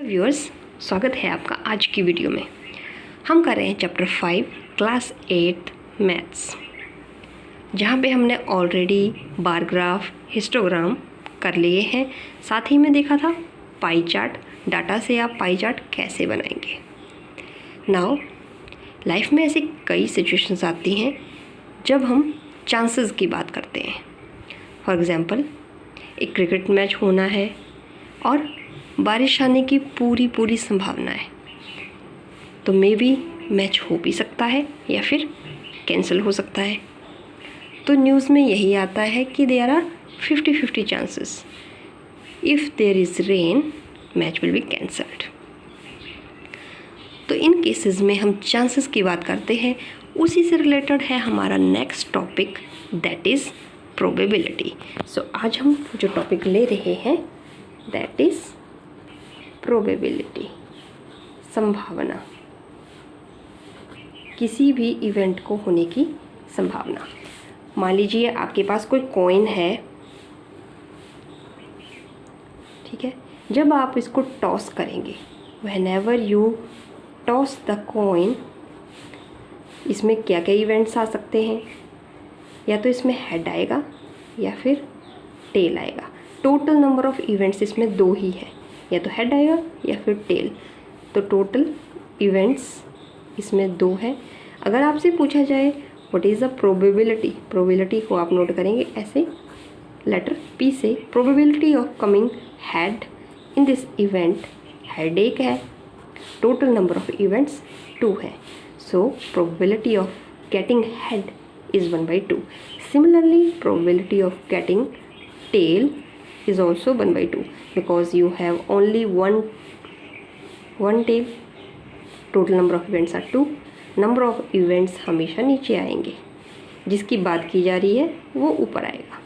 Viewers, स्वागत है आपका आज की वीडियो में। हम कर रहे हैं चैप्टर 5 क्लास 8 मैथ्स, जहाँ पे हमने ऑलरेडी बार ग्राफ, हिस्टोग्राम कर लिए हैं। साथ ही में देखा था पाई चार्ट, डाटा से आप पाई चार्ट कैसे बनाएंगे। नाउ लाइफ में ऐसी कई सिचुएशंस आती हैं जब हम चांसेस की बात करते हैं। फॉर एग्ज़ाम्पल, एक क्रिकेट मैच होना है और बारिश आने की पूरी संभावना है, तो मे बी मैच हो भी सकता है या फिर कैंसिल हो सकता है। तो न्यूज़ में यही आता है कि there are 50-50 chances, if there is rain match will be cancelled. तो इन केसेस में हम चांसेस की बात करते हैं। उसी से रिलेटेड है हमारा next topic, that is probability. So आज हम जो टॉपिक ले रहे हैं दैट इज़ प्रोबेबिलिटी, संभावना, किसी भी इवेंट को होने की संभावना। मान लीजिए आपके पास कोई कॉइन है, ठीक है। जब आप इसको टॉस करेंगे, whenever you toss the coin, इसमें क्या क्या इवेंट्स आ सकते हैं। या तो इसमें हेड आएगा या फिर टेल आएगा। टोटल नंबर ऑफ इवेंट्स इसमें 2 ही है, या तो हेड आएगा या फिर टेल। तो टोटल इवेंट्स इसमें 2 है। अगर आपसे पूछा जाए what is the probability, probability को आप नोट करेंगे ऐसे लेटर पी से, probability of coming head in this event, head एक है, टोटल नंबर ऑफ इवेंट्स 2 है। So probability of getting head is 1/2. Similarly, probability of getting tail is also 1/2 because you have only one tail. Total number of events are 2. Number of events हमेशा नीचे आएंगे, जिसकी बात की जा रही है वो ऊपर आएगा।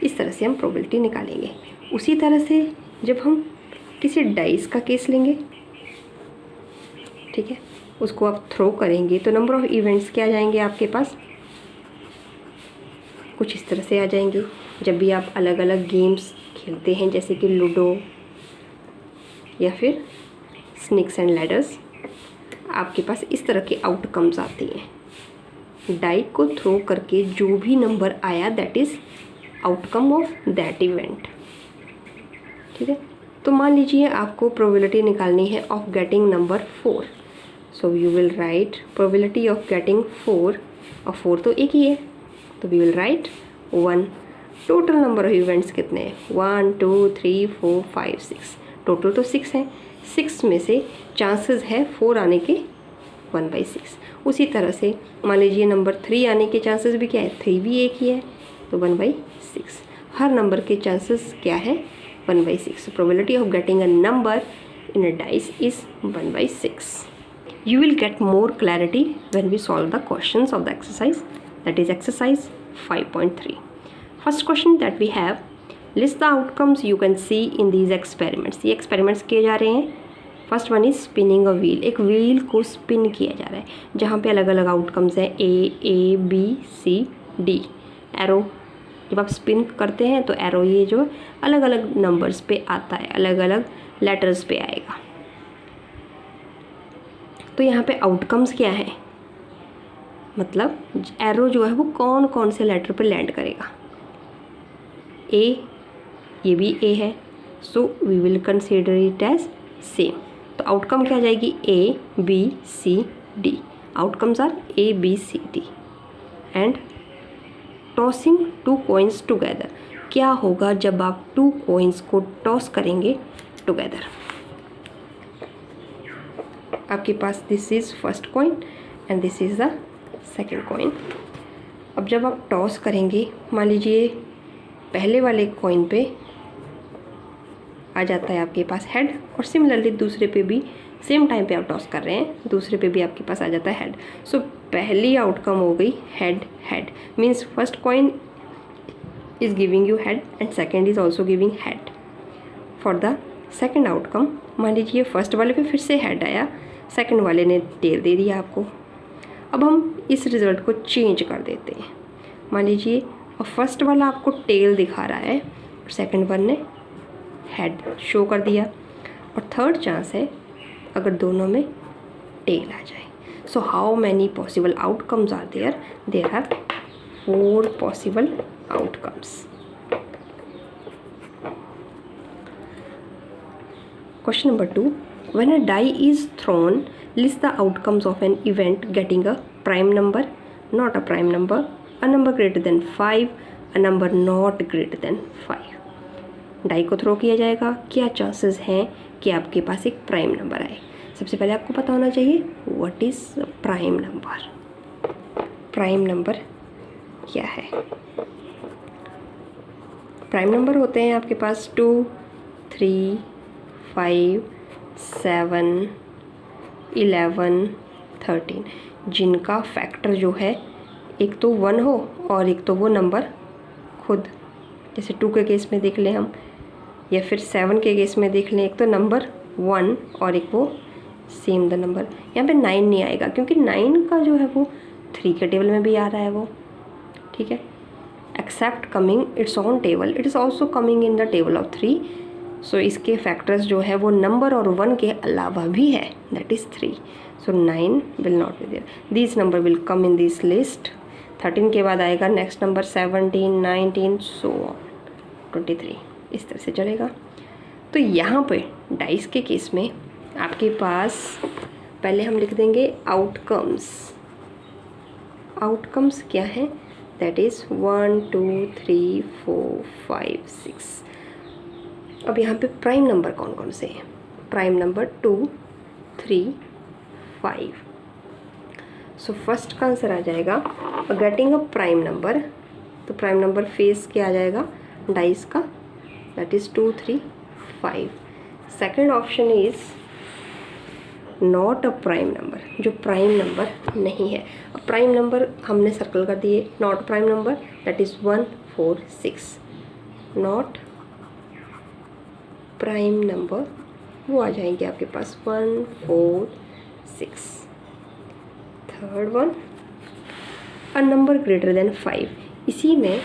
इस तरह से हम probability निकालेंगे। उसी तरह से जब हम किसी डाइस का केस लेंगे, ठीक है, उसको आप थ्रो करेंगे तो नंबर ऑफ इवेंट्स क्या आ जाएंगे आपके पास, कुछ इस तरह से आ जाएंगे। जब भी आप अलग अलग गेम्स खेलते हैं जैसे कि लूडो या फिर स्नेक्स एंड लैडर्स, आपके पास इस तरह के आउटकम्स आती हैं। डाई को थ्रो करके जो भी नंबर आया that is outcome of that event, ठीक है। तो मान लीजिए आपको प्रोबेबिलिटी निकालनी है of getting number 4। So you will write probability of getting 4, और 4 तो एक ही है, तो we will write 1। Total number of events कितने हैं, 1 2 3 4 5 6, टोटल तो 6 हैं। 6 में से चांसेस है 4 आने के 1/6। उसी तरह से मान लीजिए नंबर 3 आने के चांसेस भी क्या है, 3 भी एक ही है, तो 1/6। हर नंबर के चांसेस क्या है, 1/6। Probability of getting a number in a dice is 1/6। You will get more clarity when we solve the questions of the exercise, that is exercise 5.3. First question that we have, list the outcomes you can see in these experiments. ये experiments किए जा रहे हैं। First one is spinning a wheel, एक wheel को spin किया जा रहा है जहाँ पे अलग अलग आउटकम्स हैं A B C D। Arrow, जब आप स्पिन करते हैं तो एरो ये जो अलग अलग नंबर्स पे आता है, अलग अलग लेटर्स पे आएगा। तो यहाँ पे आउटकम्स क्या है, मतलब एरो जो है वो कौन कौन से लेटर पे लैंड करेगा। ए, ये भी ए है, so we will consider it as same. तो आउटकम क्या जाएगी, A B C D। Outcomes are A B C D। And tossing 2 coins together, क्या होगा जब आप 2 कॉइन्स को टॉस करेंगे टुगेदर। आपके पास this is first coin and this is the second coin. अब जब आप टॉस करेंगे, मान लीजिए पहले वाले कॉइन पे आ जाता है आपके पास हेड, और सिमिलरली दूसरे पे भी सेम टाइम पे आप टॉस कर रहे हैं, दूसरे पे भी आपके पास आ जाता है हेड। सो पहली आउटकम हो गई head head, means first coin is giving you head and second is also giving head. For the second outcome, मान लीजिए फर्स्ट वाले पे फिर से हेड आया, सेकेंड वाले ने टेल दे दिया आपको। अब हम इस रिज़ल्ट को चेंज कर देते हैं। मान लीजिए फर्स्ट वाला आपको टेल दिखा रहा है और सेकंड वन ने हेड शो कर दिया। और थर्ड चांस है अगर दोनों में टेल आ जाए। So how many possible outcomes are there? There are 4 possible outcomes. Question number 2. When a die is thrown, list the outcomes of an event getting a prime number, not a prime number, a number greater than 5, a number not greater than 5. Die को throw किया जाएगा, क्या chances हैं कि आपके पास एक prime number आए? सबसे पहले आपको पता होना चाहिए what is prime number. Prime number क्या है? प्राइम नंबर होते हैं आपके पास 2, 3, 5, 7, 11, 13, जिनका फैक्टर जो है एक तो 1 हो और एक तो वो नंबर खुद, जैसे 2 के केस में देख लें हम, या फिर 7 के केस में देख लें, एक तो नंबर 1 और एक वो सेम द नंबर। यहाँ पे 9 नहीं आएगा क्योंकि 9 का जो है वो 3 के टेबल में भी आ रहा है वो, ठीक है। Except coming it's on table, it is also coming in the table of 3। So इसके फैक्टर्स जो है वो नंबर और 1 के अलावा भी है, that is 3। So 9 will not be there, this number will come in this list. 13 के बाद आएगा नेक्स्ट नंबर 17, 19, सो ऑन 23, इस तरह से चलेगा। तो यहाँ पे डाइस के केस में आपके पास पहले हम लिख देंगे आउटकम्स। आउटकम्स क्या है? That is 1, 2, 3, 4, 5, 6। अब यहाँ पे प्राइम नंबर कौन कौन से हैं? Prime number 2, 3, 5। सो फर्स्ट का आंसर आ जाएगा गेटिंग अ प्राइम नंबर। तो प्राइम नंबर फेस क्या आ जाएगा डाइस का? That is 2, 3, 5। Second option is not a prime number, जो प्राइम नंबर नहीं है। अब प्राइम नंबर हमने सर्कल कर दिए, not prime number that is 1, 4, 6। Not prime number वो आ जाएंगे आपके पास 1, 4, 6। Third one a number greater than 5। इसी में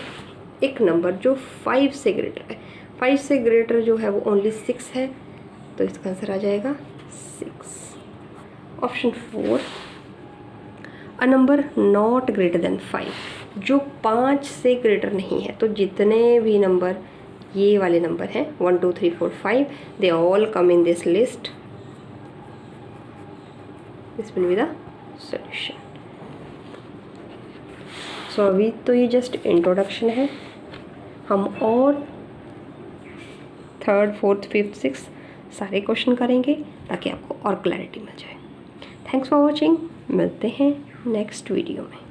एक नंबर जो 5 से ग्रेटर है, 5 से ग्रेटर जो है वो ओनली 6 है, तो इसका आंसर आ जाएगा 6। Option 4 a number not greater than 5, जो 5 से ग्रेटर नहीं है। तो जितने भी नंबर ये वाले नंबर हैं 1, 2, 3, 4, 5, they all come in this list. This will be the solution. So अभी तो ये जस्ट इंट्रोडक्शन है, हम और 3rd, 4th, 5th, 6th सारे क्वेश्चन करेंगे ताकि आपको और क्लैरिटी मिल जाए। थैंक्स फॉर वॉचिंग, मिलते हैं नेक्स्ट वीडियो में।